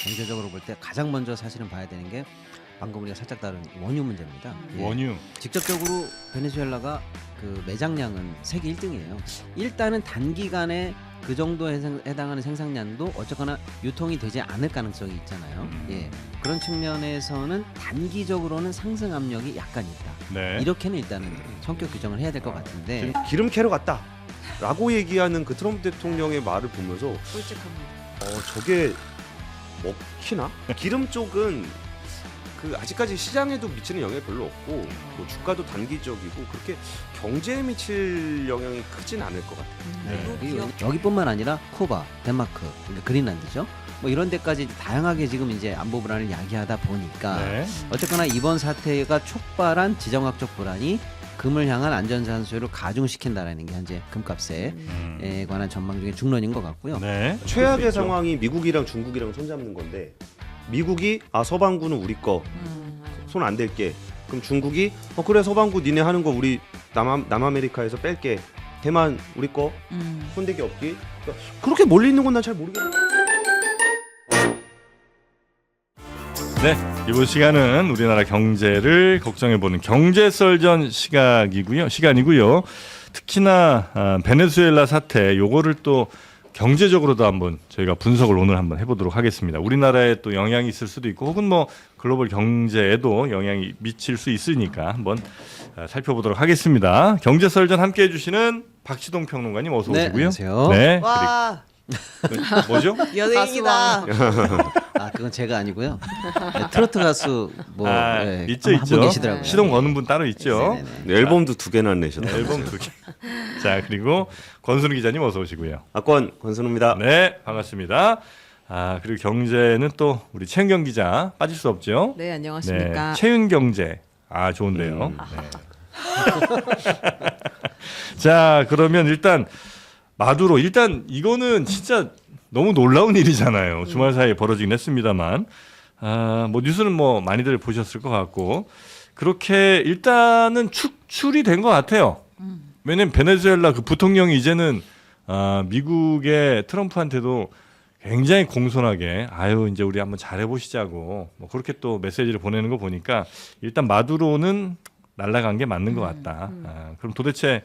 경제적으로 볼 때 가장 먼저 사실은 봐야 되는 게 방금 우리가 살짝 다룬 원유 문제입니다. 예. 원유. 직접적으로 베네수엘라가 그 매장량은 세계 1등이에요. 일단은 단기간에 그 정도에 해당하는 생산량도 어쨌거나 유통이 되지 않을 가능성이 있잖아요. 예. 그런 측면에서는 단기적으로는 상승 압력이 약간 있다. 네. 이렇게는 일단은 성격 규정을 해야 될 것 같은데 기름 캐러 갔다 라고 얘기하는 그 트럼프 대통령의 말을 보면서 꿀찍합니다. 저게 먹히나? 기름 쪽은 그 아직까지 시장에도 미치는 영향이 별로 없고 뭐 주가도 단기적이고 그렇게 경제에 미칠 영향이 크진 않을 것 같아요. 네. 그리고 여기뿐만 아니라 쿠바, 덴마크, 그러니까 그린란드죠. 뭐 이런 데까지 다양하게 지금 이제 안보 불안을 야기하다 보니까 네. 어쨌거나 이번 사태가 촉발한 지정학적 불안이 금을 향한 안전산수를 가중시킨다라는 게 현재 금값에 관한 전망 중에 중론인 것 같고요. 네. 최악의 상황이 미국이랑 중국이랑 손잡는 건데 미국이 서방구는 우리 거 손 안 댈게. 그럼 중국이 그래 서방구 니네 하는 거 우리 남아메리카에서 뺄게. 대만 우리 거 손대기 없기. 그렇게 멀리 있는 건 난 잘 모르겠네. 네, 이번 시간은 우리나라 경제를 걱정해보는 경제설전 시간이고요. 특히나 베네수엘라 사태 요거를 또 경제적으로도 한번 저희가 분석을 오늘 한번 해보도록 하겠습니다. 우리나라에 또 영향이 있을 수도 있고 혹은 뭐 글로벌 경제에도 영향이 미칠 수 있으니까 한번 살펴보도록 하겠습니다. 경제설전 함께해 주시는 박시동 평론가님 어서 네, 오시고요. 안녕하세요. 네, 와 그리고 뭐죠? 연예인이다. 아 그건 제가 아니고요. 네, 트로트 가수 뭐 네, 있죠. 한분 계시더라고요. 시동 거는 분 따로 있죠. 네네네. 네, 앨범도 2개나 내셨다. 앨범 2개. 자, 그리고 권순우 기자님 어서 오시고요. 권순우입니다. 네, 반갑습니다. 그리고 경제는 또 우리 최은경 기자 빠질 수 없죠. 네 안녕하십니까. 네, 최은경제. 좋은데요. 네. 자, 그러면 일단 마두로 이거는 진짜 너무 놀라운 일이잖아요. 주말 사이에 벌어지긴 했습니다만 뭐 뉴스는 뭐 많이들 보셨을 것 같고 그렇게 일단은 축출이 된 것 같아요. 왜냐면 베네수엘라 그 부통령이 이제는 미국의 트럼프한테도 굉장히 공손하게 이제 우리 한번 잘해보시자고 뭐 그렇게 또 메시지를 보내는 거 보니까 일단 마두로는 날아간 게 맞는 것 같다. 그럼 도대체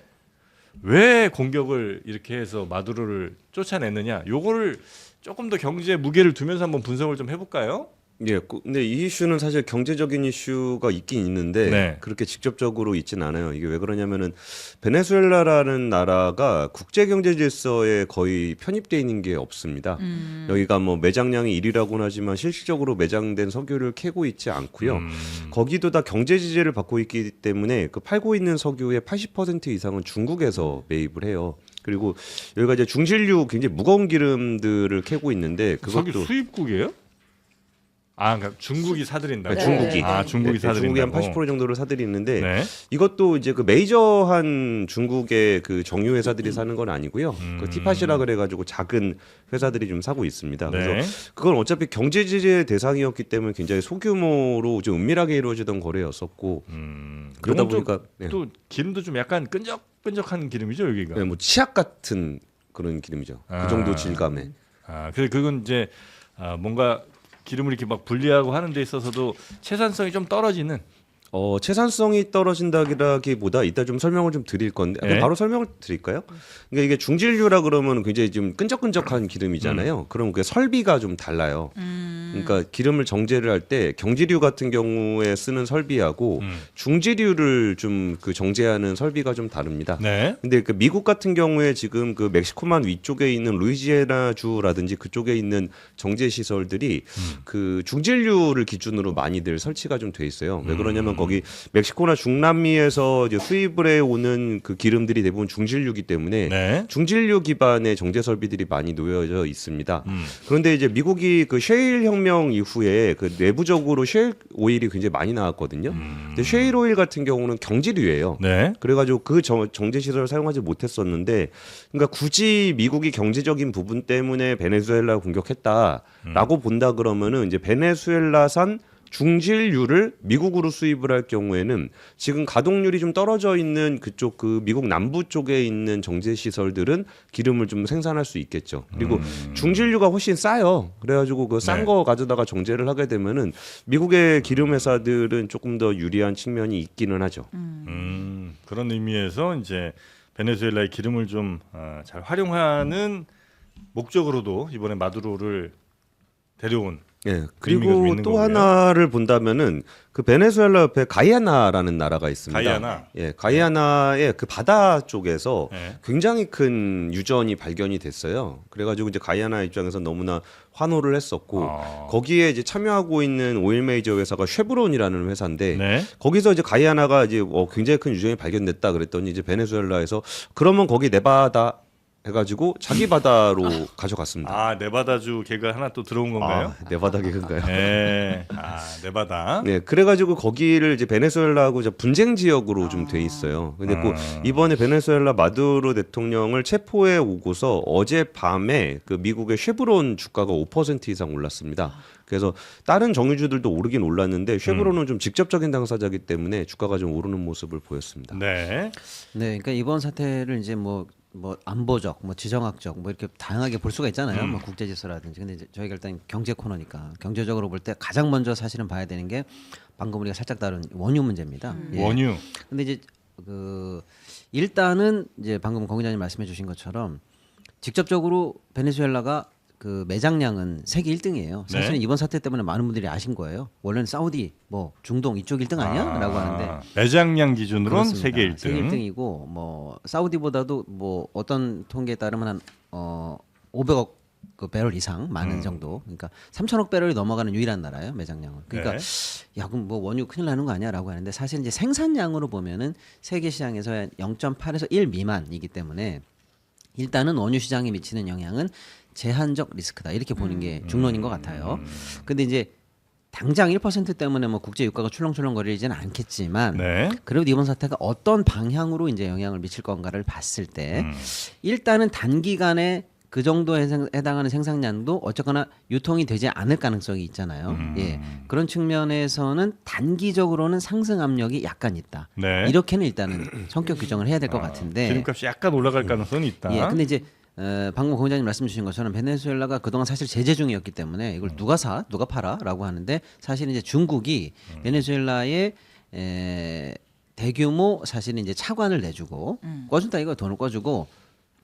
왜 공격을 이렇게 해서 마두로를 쫓아냈느냐? 요거를 조금 더 경제에 무게를 두면서 한번 분석을 좀 해볼까요? 예, 근데 이 이슈는 사실 경제적인 이슈가 있긴 있는데 네. 그렇게 직접적으로 있진 않아요. 이게 왜 그러냐면은 베네수엘라라는 나라가 국제 경제 질서에 거의 편입돼 있는 게 없습니다. 여기가 뭐 매장량이 1위라고는 하지만 실질적으로 매장된 석유를 캐고 있지 않고요. 거기도 다 경제 지지를 받고 있기 때문에 그 팔고 있는 석유의 80% 이상은 중국에서 매입을 해요. 그리고 여기가 이제 중진류 굉장히 무거운 기름들을 캐고 있는데 석유 그것도 수입국이에요? 그러니까 중국이 사들인다고. 네. 중국이. 중국이 사들인다고. 중국이 한 80% 정도를 사들이는데 네. 이것도 이제 그 메이저한 중국의 그 정유 회사들이 사는 건 아니고요. 그 티팟이라 그래가지고 작은 회사들이 좀 사고 있습니다. 네. 그래서 그건 어차피 경제 제재의 대상이었기 때문에 굉장히 소규모로 좀 은밀하게 이루어지던 거래였었고 그러다 요건 좀 보니까 네. 또 기름도 좀 약간 끈적끈적한 기름이죠 여기가. 네, 뭐 치약 같은 그런 기름이죠. 그 정도 질감에. 그래서 그건 이제 뭔가 기름을 이렇게 막 분리하고 하는 데 있어서도 채산성이 좀 떨어지는. 채산성이 떨어진다기보다 이따 좀 설명을 좀 드릴 건데 네. 바로 설명을 드릴까요? 그러니까 이게 중진류라 그러면 굉장히 좀 끈적끈적한 기름이잖아요. 그럼 그 설비가 좀 달라요. 그러니까 기름을 정제를 할 때 경지류 같은 경우에 쓰는 설비하고 중지류를 좀 그 정제하는 설비가 좀 다릅니다. 네. 근데 그 미국 같은 경우에 지금 그 멕시코만 위쪽에 있는 루이지애나 주라든지 그쪽에 있는 정제 시설들이 그 중진류를 기준으로 많이들 설치가 좀 돼 있어요. 왜 그러냐면 거기 멕시코나 중남미에서 이제 수입을 해 오는 그 기름들이 대부분 중진류이기 때문에 네. 중진류 기반의 정제 설비들이 많이 놓여져 있습니다. 그런데 이제 미국이 그 셰일 혁명 이후에 그 내부적으로 셰일 오일이 굉장히 많이 나왔거든요. 근데 셰일 오일 같은 경우는 경지류예요. 네. 그래가지고 그 정제 시설을 사용하지 못했었는데, 그러니까 굳이 미국이 경제적인 부분 때문에 베네수엘라를 공격했다라고 본다 그러면은 이제 베네수엘라산 중질유를 미국으로 수입을 할 경우에는 지금 가동률이 좀 떨어져 있는 그쪽 그 미국 남부 쪽에 있는 정제 시설들은 기름을 좀 생산할 수 있겠죠. 그리고 중질유가 훨씬 싸요. 그래가지고 그 싼 네. 거 가져다가 정제를 하게 되면은 미국의 기름 회사들은 조금 더 유리한 측면이 있기는 하죠. 그런 의미에서 이제 베네수엘라의 기름을 좀 잘 활용하는 목적으로도 이번에 마두로를 데려온 예. 의미가 좀 그리고 있는 또 거고요. 하나를 본다면은 그 베네수엘라 옆에 가이아나라는 나라가 있습니다. 가이아나. 예, 가이아나의 그 바다 쪽에서 네. 굉장히 큰 유전이 발견이 됐어요. 그래가지고 이제 가이아나 입장에서 너무나 환호를 했었고 거기에 이제 참여하고 있는 오일 메이저 회사가 쉐브론이라는 회사인데 네. 거기서 이제 가이아나가 이제 굉장히 큰 유전이 발견됐다 그랬더니 이제 베네수엘라에서 그러면 거기 네바다 해가지고 자기 바다로 가져갔습니다. 아 네바다주 개가 하나 또 들어온 건가요? 네바다 계인가요? 네. 네바다. 네, 그래가지고 거기를 이제 베네수엘라하고 이제 분쟁 지역으로 좀 돼 있어요. 근데 그 이번에 베네수엘라 마두로 대통령을 체포해 오고서 어젯밤에 그 미국의 쉐브론 주가가 5% 이상 올랐습니다. 그래서 다른 정유주들도 오르긴 올랐는데 쉐브론은 좀 직접적인 당사자이기 때문에 주가가 좀 오르는 모습을 보였습니다. 네. 네, 그러니까 이번 사태를 이제 뭐 안보적, 뭐 지정학적, 뭐 이렇게 다양하게 볼 수가 있잖아요. 뭐 국제질서라든지. 근데 이제 저희가 일단 경제 코너니까 경제적으로 볼 때 가장 먼저 사실은 봐야 되는 게 방금 우리가 살짝 다룬 원유 문제입니다. 예. 원유. 근데 이제 그 일단은 이제 방금 공 기자님 말씀해주신 것처럼 직접적으로 베네수엘라가 그 매장량은 세계 1등이에요. 사실은 네. 이번 사태 때문에 많은 분들이 아신 거예요. 원래는 사우디, 뭐 중동 이쪽 1등 아니야?라고 하는데 매장량 기준으로는 그렇습니다. 세계 1등. 세계 1등이고 뭐 사우디보다도 뭐 어떤 통계에 따르면 한 500억 그 배럴 이상 많은 정도. 그러니까 3천억 배럴이 넘어가는 유일한 나라예요, 매장량은. 그러니까 네. 야 그럼 뭐 원유 큰일 나는 거 아니야라고 하는데 사실 이제 생산량으로 보면은 세계 시장에서 0.8에서 1 미만이기 때문에 일단은 원유 시장에 미치는 영향은 제한적 리스크다 이렇게 보는 게 중론인 것 같아요. 근데 이제 당장 1% 때문에 뭐 국제 유가가 출렁출렁거리지는 않겠지만 네. 그래도 이번 사태가 어떤 방향으로 이제 영향을 미칠 건가를 봤을 때 일단은 단기간에 그 정도에 해당하는 생산량도 어쨌거나 유통이 되지 않을 가능성이 있잖아요. 예. 그런 측면에서는 단기적으로는 상승 압력이 약간 있다. 네. 이렇게는 일단은 성격 규정을 해야 될 것 같은데. 기름값이 약간 올라갈 가능성이 있다. 예. 근데 이제 방금 공 기자님 말씀 주신 것처럼 베네수엘라가 그동안 사실 제재 중이었기 때문에 이걸 누가 사, 누가 팔아라고 하는데 사실 이제 중국이 베네수엘라의 대규모 사실은 이제 차관을 내주고 꺼준다 이거 돈을 꺼주고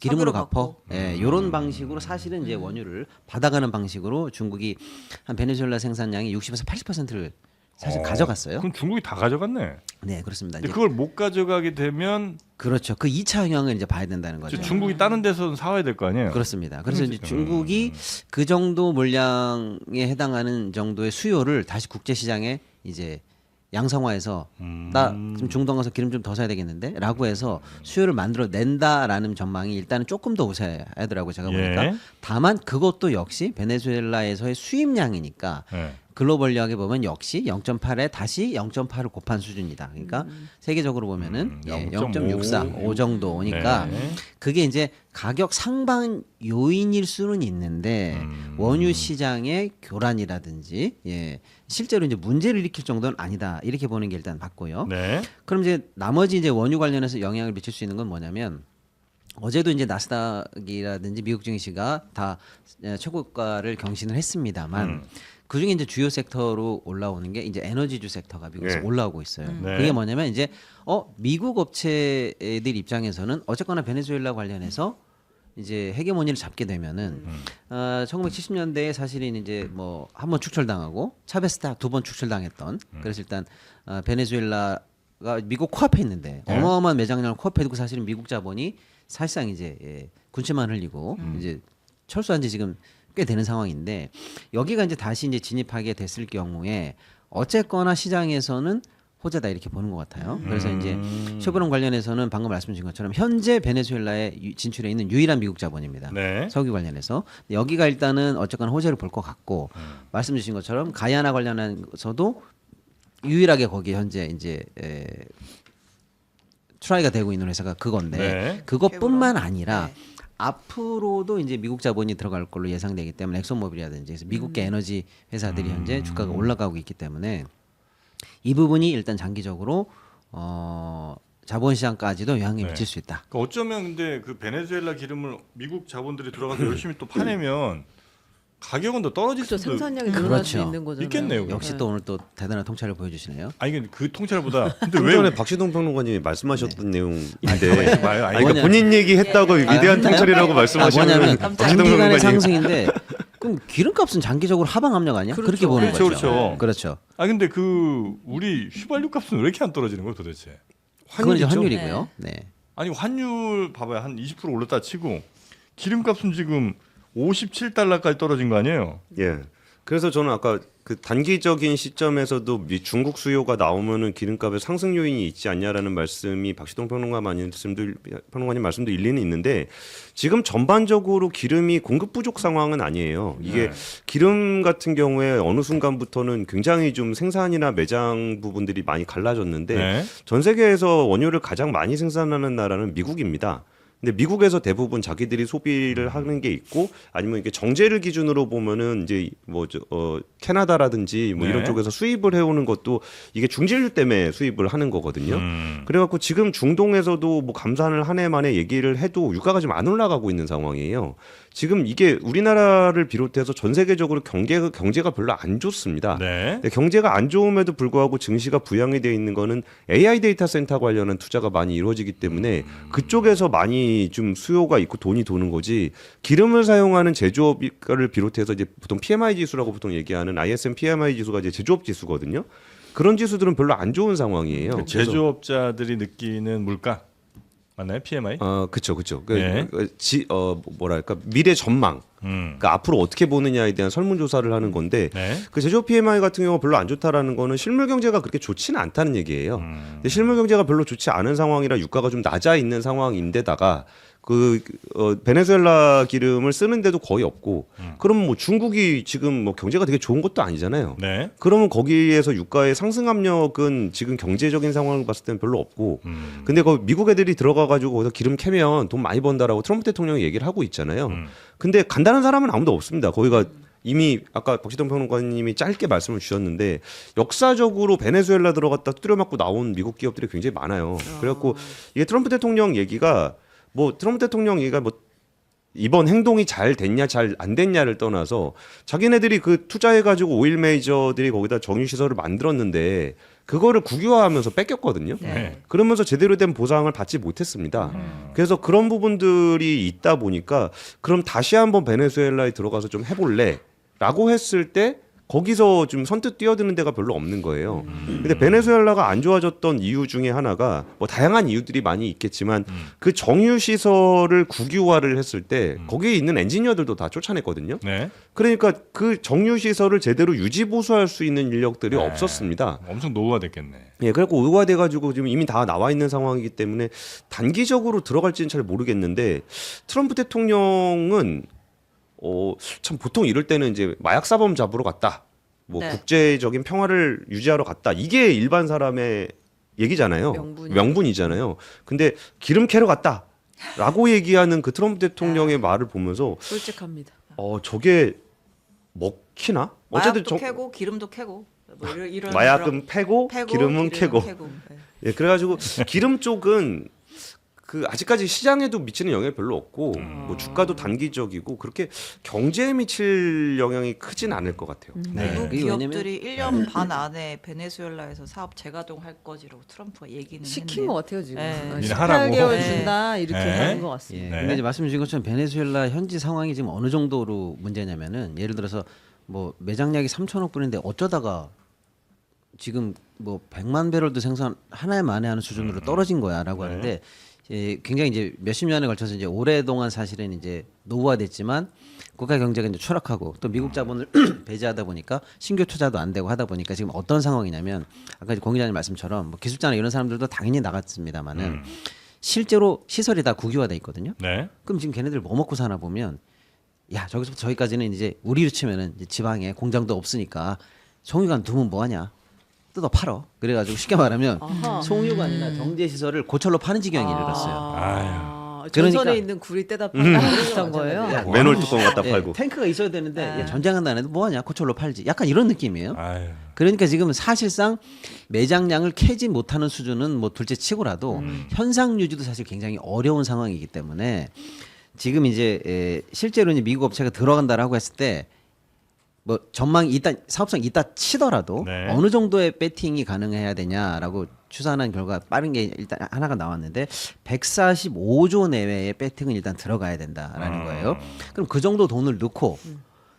기름으로 석유로 갚어. 예, 이런 방식으로 사실은 이제 원유를 받아가는 방식으로 중국이 한 베네수엘라 생산량이 60에서 80%를 사실 가져갔어요. 그럼 중국이 다 가져갔네. 네, 그렇습니다. 근데 이제 그걸 못 가져가게 되면 그렇죠. 그 2차 영향을 이제 봐야 된다는 거죠. 중국이 다른 데서 사와야 될 거 아니에요. 그렇습니다. 그래서 이제 그러니까. 중국이 그 정도 물량에 해당하는 정도의 수요를 다시 국제 시장에 이제 양성화해서 나 지금 중동 가서 기름 좀 더 사야 되겠는데라고 해서 수요를 만들어 낸다라는 전망이 일단은 조금 더 우세하더라고요. 제가 보니까. 예. 다만 그것도 역시 베네수엘라에서의 수입량이니까 네. 글로벌리하게 보면 역시 0.8에 다시 0.8을 곱한 수준이다. 그러니까 세계적으로 보면은 0.64, 5 정도니까 네. 그게 이제 가격 상방 요인일 수는 있는데 원유 시장의 교란이라든지 실제로 이제 문제를 일으킬 정도는 아니다. 이렇게 보는 게 일단 맞고요. 네. 그럼 이제 나머지 이제 원유 관련해서 영향을 미칠 수 있는 건 뭐냐면 어제도 이제 나스닥이라든지 미국 증시가 다 최고가를 경신을 했습니다만 그 중에 이제 주요 섹터로 올라오는 게 이제 에너지주 섹터가 미국에서 네. 올라오고 있어요. 네. 그게 뭐냐면 이제 미국 업체들 입장에서는 어쨌거나 베네수엘라 관련해서 이제 헤게모니를 잡게 되면은 1970년대에 사실은 이제 뭐 한 번 축출당하고 차베스 딱 두 번 축출당했던 그래서 일단 베네수엘라가 미국 코앞에 있는데 어마어마한 매장량을 코앞에 두고 사실은 미국 자본이 사실상 이제 군침만 흘리고 이제 철수한 지 지금 꽤 되는 상황인데 여기가 이제 다시 이제 진입하게 됐을 경우에 어쨌거나 시장에서는 호재다 이렇게 보는 것 같아요. 그래서 이제 쉐브론 관련해서는 방금 말씀 주신 것처럼 현재 베네수엘라에 진출해 있는 유일한 미국 자본입니다. 네. 석유 관련해서 여기가 일단은 어쨌거나 호재를 볼 것 같고 말씀 주신 것처럼 가야나 관련해서도 유일하게 거기 현재 이제 트라이가 되고 있는 회사가 그건데 네. 그것뿐만 아니라 네. 앞으로도 이제 미국 자본이 들어갈 걸로 예상되기 때문에 엑소모빌이라든지 그래서 미국계 에너지 회사들이 현재 주가가 올라가고 있기 때문에 이 부분이 일단 장기적으로 자본시장까지도 영향을 네. 미칠 수 있다. 그러니까 어쩌면 근데 그 베네수엘라 기름을 미국 자본들이 들어가서 열심히 또 파내면 가격은 더 떨어질 그렇죠. 수도 생산량이 늘어날 수 그렇죠. 있는 거잖아요. 있겠네요. 역시 또 오늘 또 대단한 통찰을 보여주시네요. 아니 그 통찰보다 근데 좀 왜 전에 박시동 평론가님이 말씀하셨던 내용인데 가만히 봐요. 아니, 아니, 그러니까 본인 얘기했다고 위대한 통찰이라고 말씀하시면 뭐냐면 박시동 단기간의 평론가님 상승인데 그럼 기름값은 장기적으로 하방 압력 아니야? 그렇죠. 그렇게 보는 그렇죠, 거죠. 그렇죠. 그렇죠. 아 근데 그 우리 휘발유 값은 왜 이렇게 안 떨어지는 거예요 도대체? 그건 이제 환율이죠. 환율이고요. 네. 아니 환율 봐봐요 한 20% 올랐다 치고 기름값은 지금 57달러까지 떨어진 거 아니에요? 예. 그래서 저는 아까 그 단기적인 시점에서도 중국 수요가 나오면은 기름값에 상승 요인이 있지 않냐라는 말씀이 박시동 평론가님 말씀도 일리는 있는데 지금 전반적으로 기름이 공급 부족 상황은 아니에요. 이게 네. 기름 같은 경우에 어느 순간부터는 굉장히 좀 생산이나 매장 부분들이 많이 갈라졌는데 네. 전 세계에서 원유를 가장 많이 생산하는 나라는 미국입니다. 근데 미국에서 대부분 자기들이 소비를 하는 게 있고 아니면 이게 정제를 기준으로 보면은 이제 캐나다라든지 뭐 이런 네. 쪽에서 수입을 해오는 것도 이게 중진유 때문에 수입을 하는 거거든요. 그래갖고 지금 중동에서도 뭐 감산을 한 해 만에 얘기를 해도 유가가 좀 안 올라가고 있는 상황이에요. 지금 이게 우리나라를 비롯해서 전 세계적으로 경제가 별로 안 좋습니다. 네. 근데 경제가 안 좋음에도 불구하고 증시가 부양이 되어 있는 거는 AI 데이터 센터 관련한 투자가 많이 이루어지기 때문에 그쪽에서 많이 좀 수요가 있고 돈이 도는 거지 기름을 사용하는 제조업을 비롯해서 이제 보통 PMI 지수라고 보통 얘기하는 ISM PMI 지수가 이제 제조업 지수거든요. 그런 지수들은 별로 안 좋은 상황이에요. 그 그래서 제조업자들이 느끼는 물가 맞나요? PMI? 그렇죠. 네. 뭐랄까 미래 전망. 그러니까 앞으로 어떻게 보느냐에 대한 설문조사를 하는 건데 네. 그 제조업 PMI 같은 경우가 별로 안 좋다라는 거는 실물 경제가 그렇게 좋지는 않다는 얘기예요. 근데 실물 경제가 별로 좋지 않은 상황이라 유가가 좀 낮아 있는 상황인데다가 베네수엘라 기름을 쓰는데도 거의 없고 그러면 뭐 중국이 지금 뭐 경제가 되게 좋은 것도 아니잖아요. 네. 그러면 거기에서 유가의 상승 압력은 지금 경제적인 상황을 봤을 때는 별로 없고 근데 미국 애들이 들어가 가지고 거기서 기름 캐면 돈 많이 번다라고 트럼프 대통령이 얘기를 하고 있잖아요. 근데 간다는 사람은 아무도 없습니다. 거기가 이미 아까 박시동 평론가님이 짧게 말씀을 주셨는데 역사적으로 베네수엘라 들어갔다 두드려 맞고 나온 미국 기업들이 굉장히 많아요. 그래갖고 이게 트럼프 대통령 얘기가 이번 행동이 잘 됐냐 잘 안 됐냐를 떠나서 자기네들이 그 투자해가지고 오일 메이저들이 거기다 정유 시설을 만들었는데 그거를 국유화하면서 뺏겼거든요. 네. 그러면서 제대로 된 보상을 받지 못했습니다. 그래서 그런 부분들이 있다 보니까 그럼 다시 한번 베네수엘라에 들어가서 좀 해볼래?라고 했을 때 거기서 좀 선뜻 뛰어드는 데가 별로 없는 거예요. 근데 베네수엘라가 안 좋아졌던 이유 중에 하나가 뭐 다양한 이유들이 많이 있겠지만 그 정유 시설을 국유화를 했을 때 거기에 있는 엔지니어들도 다 쫓아냈거든요. 네. 그러니까 그 정유 시설을 제대로 유지 보수할 수 있는 인력들이 네. 없었습니다. 엄청 노후화됐겠네. 예, 그래갖고 의화돼가지고 지금 이미 다 나와 있는 상황이기 때문에 단기적으로 들어갈지는 잘 모르겠는데 트럼프 대통령은 참 보통 이럴 때는 이제 마약 사범 잡으러 갔다. 뭐 네. 국제적인 평화를 유지하러 갔다. 이게 일반 사람의 얘기잖아요. 명분이잖아요. 근데 기름 캐러 갔다라고 얘기하는 그 트럼프 대통령의 말을 보면서 솔직합니다. 저게 먹히나? 마약도 캐고 기름도 캐고 뭐 이런 마약은 패고 기름은 캐고. 네. 예, 그래가지고 기름 쪽은 그 아직까지 시장에도 미치는 영향이 별로 없고 뭐 주가도 단기적이고 그렇게 경제에 미칠 영향이 크진 않을 것 같아요. 네. 미국 그게 왜냐면- 기업들이 1년 반 안에 베네수엘라에서 사업 재가동할 거지라고 트럼프가 얘기는 시킨 것 했는데 같아요 지금. 네. 니네 하라고. 18개월 네. 준다 이렇게 네. 하는 것 예. 같습니다. 네. 근데 이제 말씀 주신 것처럼 베네수엘라 현지 상황이 지금 어느 정도로 문제냐면은 예를 들어서 뭐 매장량이 3천억 불인데 어쩌다가 지금 뭐 100만 배럴도 생산 하나에 만에 하는 수준으로 떨어진 거야라고 하는데 굉장히 이제 몇십 년에 걸쳐서 이제 오랫동안 사실은 이제 노후화됐지만 국가 경제가 이제 추락하고 또 미국 자본을 배제하다 보니까 신규 투자도 안 되고 하다 보니까 지금 어떤 상황이냐면 아까 이제 공 기자님 말씀처럼 뭐 기술자나 이런 사람들도 당연히 나갔습니다만은 실제로 시설이 다 국유화돼 있거든요. 네. 그럼 지금 걔네들 뭐 먹고 사나 보면 야 저기서부터 저기까지는 이제 우리로 치면은 이제 지방에 공장도 없으니까 송유관 두면 뭐하냐 뜯어 팔어. 그래가지고 쉽게 말하면 아하. 송유관이나 정제 시설을 고철로 파는 지경에 이르렀어요. 아유. 전선에 그러니까- 있는 구리 떼다 파는 비슷한 거예요. 야, 맨홀 뚜껑 갖다 예, 팔고. 탱크가 있어야 되는데 네. 야, 전쟁한다 안 해도 뭐하냐 고철로 팔지. 약간 이런 느낌이에요. 아유. 그러니까 지금 사실상 매장량을 캐지 못하는 수준은 뭐 둘째 치고라도 현상 유지도 사실 굉장히 어려운 상황이기 때문에 지금 이제 실제로 이제 미국 업체가 들어간다라고 했을 때 뭐 전망이 일단 사업성 있다 치더라도 네. 어느 정도의 배팅이 가능해야 되냐라고 추산한 결과 빠른 게 일단 하나가 나왔는데 145조 내외의 배팅은 일단 들어가야 된다라는 거예요. 그럼 그 정도 돈을 넣고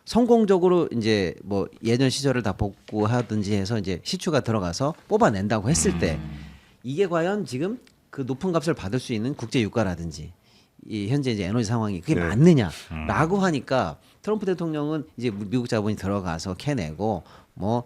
성공적으로 이제 뭐 예전 시절을 다 복구하든지 해서 이제 시추가 들어가서 뽑아낸다고 했을 때 이게 과연 지금 그 높은 값을 받을 수 있는 국제 유가라든지 이 현재 이제 에너지 상황이 그게 네. 맞느냐라고 하니까 트럼프 대통령은 이제 미국 자본이 들어가서 캐내고 뭐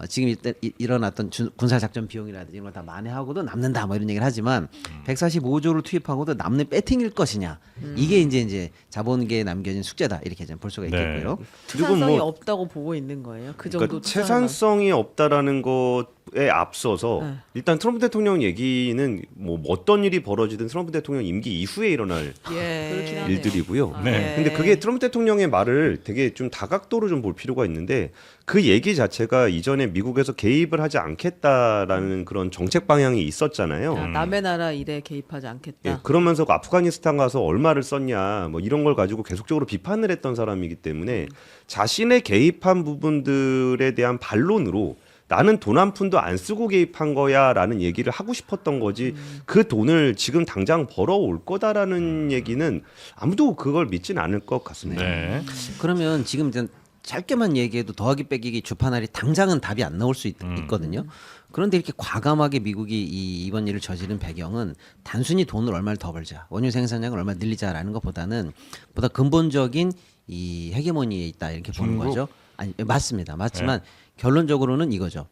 지금 일어났던 군사작전 비용이라든지 이런 걸 다 만회하고도 남는다 뭐 이런 얘기를 하지만 145조를 투입하고도 남는 배팅일 것이냐 이게 이제 자본계에 남겨진 숙제다 이렇게 볼 수가 네. 있겠고요. 투산성이 뭐- 없다고 보고 있는 거예요. 그 정도 그러니까 투자만. 채산성이 없다라는 것에 앞서서 네. 일단 트럼프 대통령 얘기는 뭐 어떤 일이 벌어지든 트럼프 대통령 임기 이후에 일어날 예. 그렇긴 하네요. 일들이고요. 네. 근데 그게 트럼프 대통령의 말을 되게 좀 다각도로 좀 볼 필요가 있는데 그 얘기 자체가 이전에 미국에서 개입을 하지 않겠다라는 그런 정책 방향이 있었잖아요. 남의 나라 일에 개입하지 않겠다. 예, 그러면서 아프가니스탄 가서 얼마를 썼냐 뭐 이런 걸 가지고 계속적으로 비판을 했던 사람이기 때문에 자신의 개입한 부분들에 대한 반론으로 나는 돈 한 푼도 안 쓰고 개입한 거야라는 얘기를 하고 싶었던 거지 그 돈을 지금 당장 벌어올 거다라는 얘기는 아무도 그걸 믿진 않을 것 같습니다. 네. 그러면 지금 이제 짧게만 얘기해도 더하기 빼기 주판알이 당장은 답이 안 나올 수 있거든요. 그런데 이렇게 과감하게 미국이 이번 일을 저지른 배경은 단순히 돈을 얼마를 더 벌자, 원유 생산량을 얼마 늘리자라는 것보다는 보다 근본적인 이 헤게모니에 있다 이렇게 보는 중국? 거죠. 아니 맞습니다. 맞지만 결론적으로는 이거죠.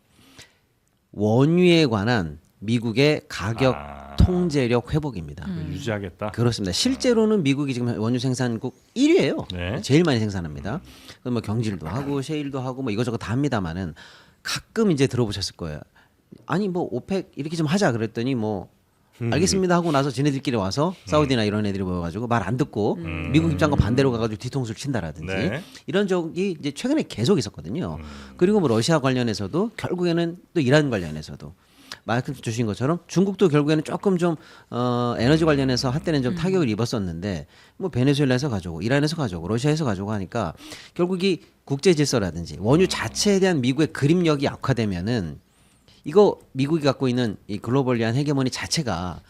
원유에 관한 미국의 가격 통제력 회복입니다. 유지하겠다. 그렇습니다. 실제로는 미국이 지금 원유 생산국 1위예요. 네. 제일 많이 생산합니다. 뭐 경질도 하고 셰일도 하고 뭐 이것저것 다 합니다만은 가끔 이제 들어보셨을 거예요. 아니 뭐 오펙 이렇게 좀 하자 그랬더니 뭐 알겠습니다 하고 나서 지네들끼리 와서 사우디나 이런 애들이 모여가지고 말 안 듣고 미국 입장과 반대로 가가지고 뒤통수를 친다라든지 네. 이런 적이 이제 최근에 계속 있었거든요. 그리고 뭐 러시아 관련해서도 결국에는 또 이란 관련해서도 말씀 주신 것처럼 중국도 결국에는 조금 좀 에너지 관련해서 한때는 좀 타격을 입었었는데 뭐 베네수엘라에서 가져오고 이란에서 가져오고 러시아에서 가져오고 하니까 결국 이 국제 질서라든지 원유 자체에 대한 미국의 그림력이 악화되면은 이거 미국이 갖고 있는 이 글로벌리한 헤게모니 자체가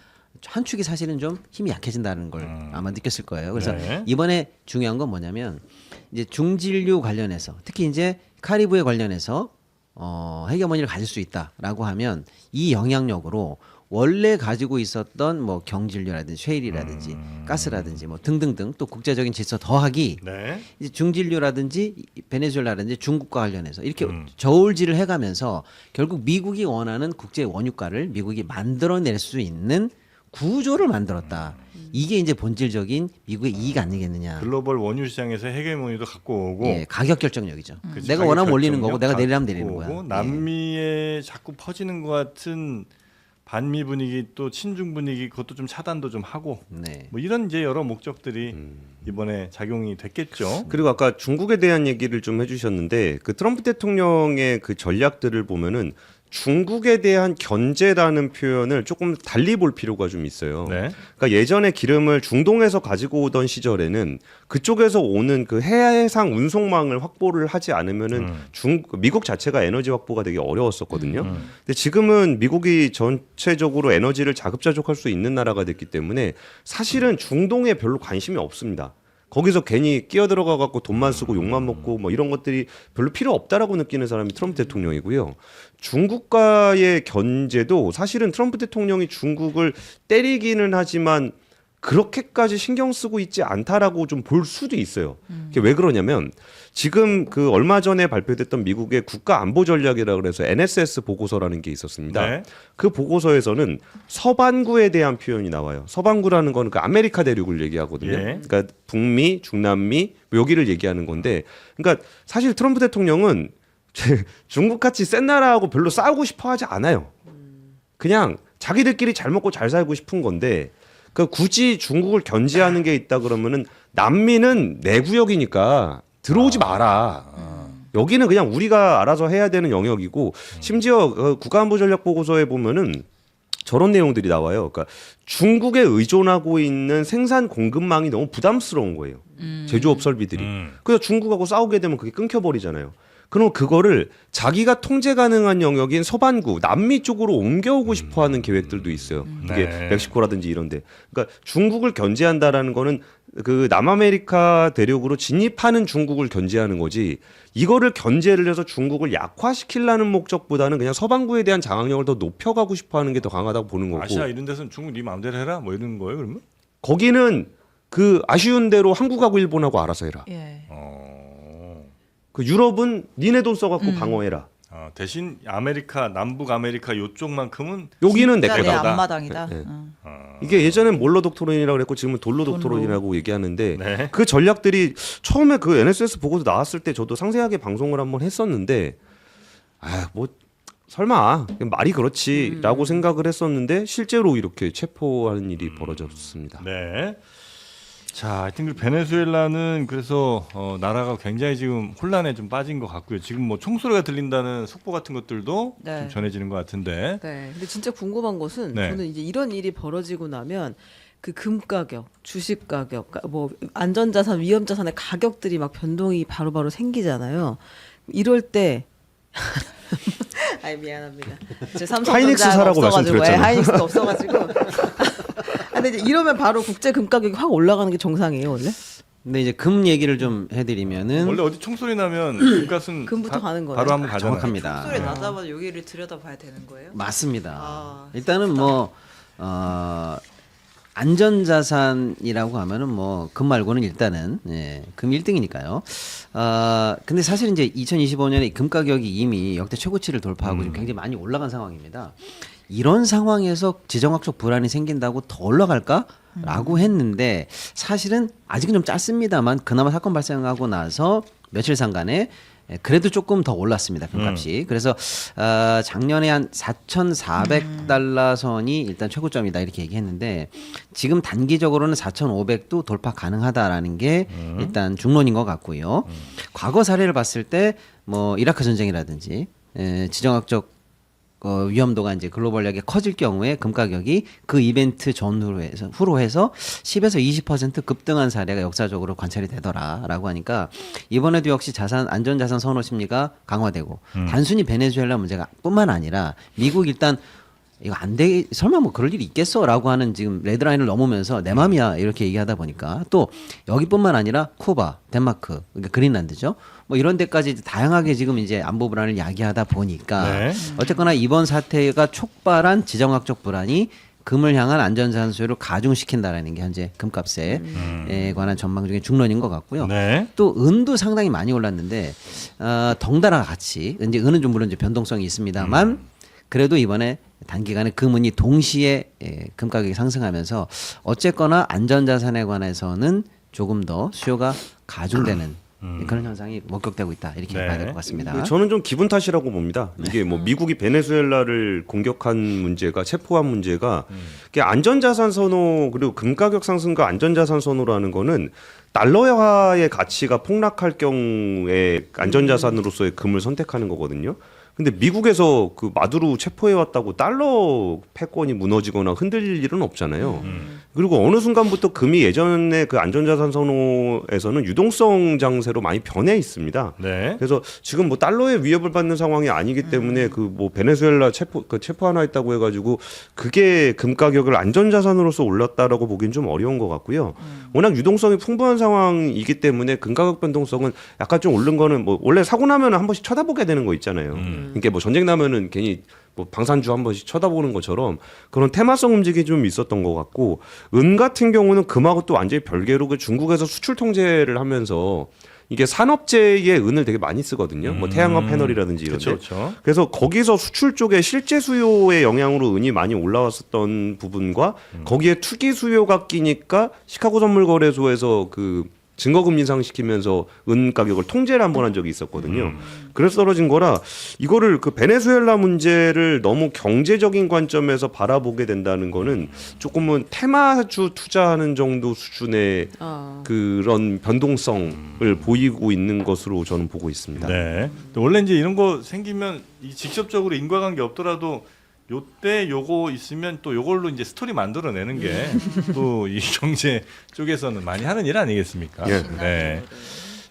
한 축이 사실은 좀 힘이 약해진다는 걸 아마 느꼈을 거예요. 그래서 네. 이번에 중요한 건 뭐냐면 이제 중진류 관련해서 특히 이제 카리브해 관련해서 헤게모니를 가질 수 있다라고 하면 이 영향력으로 원래 가지고 있었던 뭐 경질류라든지 쉐일이라든지 가스라든지 뭐 등등등 또 국제적인 질서 더하기 네. 이제 중진류라든지 베네수엘라든지 중국과 관련해서 이렇게 저울질을 해가면서 결국 미국이 원하는 국제 원유가를 미국이 만들어낼 수 있는 구조를 만들었다. 이게 이제 본질적인 미국의 이익 아니겠느냐. 글로벌 원유 시장에서 헤게모니도 갖고 오고 예, 가격 결정력이죠. 그치, 내가 가격 원하면 올리는 결정력 거고 내가 내리라면 갖고 내리는 거야. 오고 예. 남미에 자꾸 퍼지는 것 같은 반미 분위기 또 친중 분위기 그것도 좀 차단도 좀 하고 네. 뭐 이런 이제 여러 목적들이 이번에 작용이 됐겠죠. 그리고 아까 중국에 대한 얘기를 좀 해주셨는데 그 트럼프 대통령의 그 전략들을 보면은 중국에 대한 견제라는 표현을 조금 달리 볼 필요가 좀 있어요. 네. 그러니까 예전에 기름을 중동에서 가지고 오던 시절에는 그쪽에서 오는 그 해상 운송망을 확보를 하지 않으면은 미국 자체가 에너지 확보가 되게 어려웠었거든요. 근데 지금은 미국이 전체적으로 에너지를 자급자족할 수 있는 나라가 됐기 때문에 사실은 중동에 별로 관심이 없습니다. 거기서 괜히 끼어들어가 갖고 돈만 쓰고 욕만 먹고 뭐 이런 것들이 별로 필요 없다라고 느끼는 사람이 트럼프 대통령이고요. 중국과의 견제도 사실은 트럼프 대통령이 중국을 때리기는 하지만 그렇게까지 신경 쓰고 있지 않다라고 좀 볼 수도 있어요. 그게 왜 그러냐면 지금 그 얼마 전에 발표됐던 미국의 국가 안보 전략이라 그래서 NSS 보고서라는 게 있었습니다. 네. 그 보고서에서는 서반구에 대한 표현이 나와요. 서반구라는 거는 그 아메리카 대륙을 얘기하거든요. 예. 그러니까 북미, 중남미 여기를 얘기하는 건데, 그러니까 사실 트럼프 대통령은 중국 같이 센 나라하고 별로 싸우고 싶어하지 않아요. 그냥 자기들끼리 잘 먹고 잘 살고 싶은 건데. 그러니까 굳이 중국을 견제하는 게 있다 그러면은 남미는 내 구역이니까 들어오지 마라. 여기는 그냥 우리가 알아서 해야 되는 영역이고 심지어 국가안보전략보고서에 보면은 저런 내용들이 나와요. 그러니까 중국에 의존하고 있는 생산 공급망이 너무 부담스러운 거예요. 제조업 설비들이. 그래서 중국하고 싸우게 되면 그게 끊겨버리잖아요. 그럼 그거를 자기가 통제 가능한 영역인 서반구, 남미 쪽으로 옮겨오고 싶어하는 계획들도 있어요. 이게 네. 멕시코라든지 이런데. 그러니까 중국을 견제한다라는 거는 그 남아메리카 대륙으로 진입하는 중국을 견제하는 거지. 이거를 견제를 해서 중국을 약화시키려는 목적보다는 그냥 서반구에 대한 장악력을 더 높여가고 싶어하는 게 더 강하다고 보는 거고. 아시아 이런 데서는 중국 네 마음대로 해라 뭐 이런 거예요 그러면? 거기는 그 아쉬운 대로 한국하고 일본하고 알아서 해라. 예. 그 유럽은 니네 돈 써갖고 방어해라. 대신 아메리카 남북 아메리카 요쪽만큼은 여기는 내 진짜 내 거다. 앞마당이다. 네. 응. 이게 예전엔 몰로 독토론이라고 그랬고 지금은 돌로 독토론이라고 얘기하는데 네. 그 전략들이 처음에 그 NSS 보고서 나왔을 때 저도 상세하게 방송을 한번 했었는데 뭐 설마 말이 그렇지라고 생각을 했었는데 실제로 이렇게 체포하는 일이 벌어졌습니다. 네. 자, 하여튼 그 베네수엘라는 그래서 나라가 굉장히 지금 혼란에 좀 빠진 것 같고요. 지금 뭐 총소리가 들린다는 속보 같은 것들도 네. 좀 전해지는 것 같은데. 네. 근데 진짜 궁금한 것은 네. 저는 이제 이런 일이 벌어지고 나면 그 금 가격, 주식 가격, 뭐 안전자산, 위험자산의 가격들이 막 변동이 바로바로 생기잖아요. 이럴 때 아이 미안합니다. 제 삼성전자가 하이닉스 사라고 없어가지고, 말씀드렸잖아요. 하이닉스가 없어가지고. 근데 이제 이러면 바로 국제 금 가격이 확 올라가는 게 정상이에요 원래? 근데 이제 금 얘기를 좀 해드리면은 원래 어디 총소리 나면 금값은 금부터 가는 거예요. 바로 한번 가잖아요. 정확합니다. 소리 나자마자 여기를 들여다봐야 되는 거예요? 맞습니다. 아, 일단은 뭐 안전자산이라고 하면은 뭐 금 말고는 일단은 금 1등이니까요. 근데 사실 이제 2025년에 금 가격이 이미 역대 최고치를 돌파하고 지금 굉장히 많이 올라간 상황입니다. 이런 상황에서 지정학적 불안이 생긴다고 더 올라갈까라고 했는데 사실은 아직은 좀 짧습니다만 그나마 사건 발생하고 나서 며칠 상간에 그래도 조금 더 올랐습니다. 금값이. 그래서 작년에 한 4,400달러 선이 일단 최고점이다 이렇게 얘기했는데 지금 단기적으로는 4,500도 돌파 가능하다라는 게 일단 중론인 것 같고요. 과거 사례를 봤을 때 뭐 이라크 전쟁이라든지 지정학적 위험도가 이제 글로벌하게 커질 경우에 금 가격이 그 이벤트 후로 해서 10에서 20% 급등한 사례가 역사적으로 관찰이 되더라라고 하니까 이번에도 역시 안전자산 선호 심리가 강화되고 단순히 베네수엘라 문제가 뿐만 아니라 미국 일단 이거 안 돼, 설마 뭐 그럴 일이 있겠어라고 하는 지금 레드라인을 넘으면서 내 맘이야 이렇게 얘기하다 보니까 또 여기뿐만 아니라 쿠바, 덴마크, 그러니까 그린란드죠. 뭐 이런 데까지 다양하게 지금 이제 안보 불안을 야기하다 보니까 네. 어쨌거나 이번 사태가 촉발한 지정학적 불안이 금을 향한 안전자산 수요를 가중시킨다라는 게 현재 금값에 관한 전망 중에 중론인 것 같고요. 네. 또 은도 상당히 많이 올랐는데 덩달아 같이 이제 은은 좀 물론 이제 변동성이 있습니다만 그래도 이번에 단기간에 금은이 동시에 금 가격이 상승하면서 어쨌거나 안전자산에 관해서는 조금 더 수요가 가중되는 그런 현상이 목격되고 있다 이렇게 네. 봐야 될 것 같습니다. 저는 좀 기분 탓이라고 봅니다. 이게 뭐 미국이 베네수엘라를 공격한 문제가 체포한 문제가 이게 안전자산 선호 그리고 금 가격 상승과 안전자산 선호라는 거는 달러화의 가치가 폭락할 경우에 안전자산으로서의 금을 선택하는 거거든요. 근데 미국에서 그 마두로 체포해 왔다고 달러 패권이 무너지거나 흔들릴 일은 없잖아요. 그리고 어느 순간부터 금이 예전에 그 안전자산 선호에서는 유동성 장세로 많이 변해 있습니다. 네. 그래서 지금 뭐 달러의 위협을 받는 상황이 아니기 때문에 그 뭐 베네수엘라 체포 하나 했다고 해가지고 그게 금 가격을 안전자산으로서 올랐다라고 보기엔 좀 어려운 것 같고요. 워낙 유동성이 풍부한 상황이기 때문에 금 가격 변동성은 약간 좀 오른 거는 뭐 원래 사고 나면 한 번씩 쳐다보게 되는 거 있잖아요. 그러니까 뭐 전쟁 나면은 괜히 뭐 방산주 한 번씩 쳐다보는 것처럼 그런 테마성 움직임이 좀 있었던 것 같고 은 같은 경우는 금하고 또 완전히 별개로 그 중국에서 수출 통제를 하면서 이게 산업재에 은을 되게 많이 쓰거든요. 뭐 태양광 패널이라든지 이런 데. 그렇죠. 그래서 거기서 수출 쪽에 실제 수요의 영향으로 은이 많이 올라왔었던 부분과 거기에 투기 수요가 끼니까 시카고 선물거래소에서 그 증거금리 인상시키면서 은 가격을 통제를 한 번 한 적이 있었거든요. 그래서 떨어진 거라 이거를 그 베네수엘라 문제를 너무 경제적인 관점에서 바라보게 된다는 거는 조금은 테마주 투자하는 정도 수준의 그런 변동성을 보이고 있는 것으로 저는 보고 있습니다. 네. 원래 이제 이런 거 생기면 이 직접적으로 인과관계 없더라도 요때 요거 있으면 또 요걸로 이제 스토리 만들어내는 게 또 이 경제 쪽에서는 많이 하는 일 아니겠습니까? 예. 네.